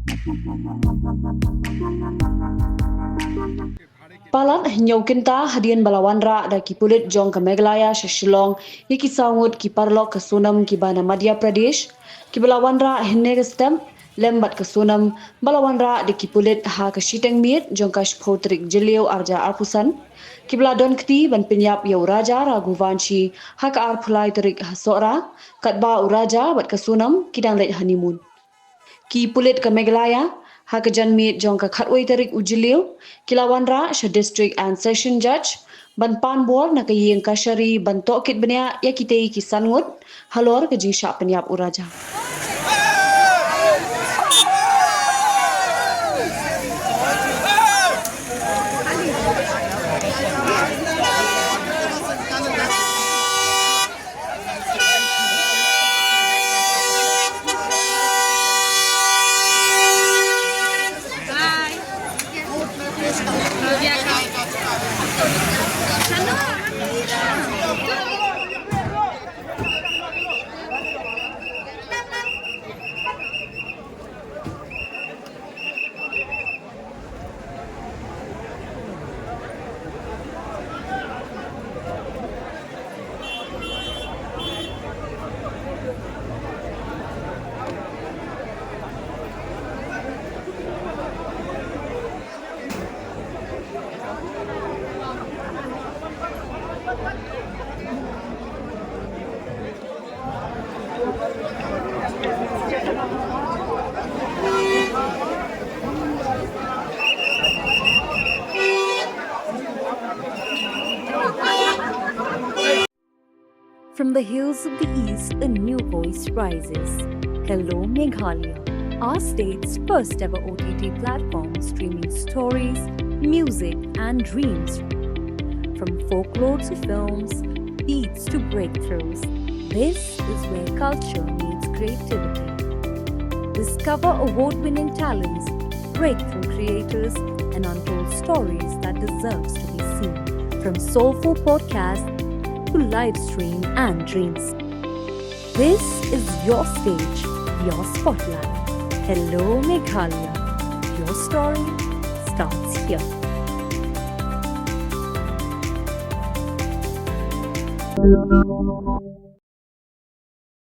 Palat nyaukinta hadian balawanra da ki Pulit jong ke Meghalaya Shillong ye ki sangut ki parlok ke Sonam ki bana Madhya Pradesh ki balawanra hinne ke stem lembat ke Sonam balawanra de ki Pulit ha ke Shiteng Miet jong ka shpotrik jeliu arja arpusan ki bladon kti ban penyap yau raja raguvanshi ha ka arpulai terik hasora katba uraja bat ke Sonam kidang let honeymoon ki Pulit ke Meghalaya ha ke janmit jong ka khatwai tarik ujiliu kilawanra sha district and session judge ban pan bor na ke yeng kashari ban Tohkit Bniah ya kitei ki sangut halor ke jing sha penyap uraja. From the hills of the east, a new voice rises. Hello, Meghalaya, our state's first ever OTT platform streaming stories, music, and dreams. From folklore to films, beats to breakthroughs, this is where culture meets creativity. Discover award-winning talents, breakthrough creators, and untold stories that deserves to be seen. From soulful podcasts to live stream and dreams. This is your stage, your spotlight. Hello, Meghalaya. Your story starts here.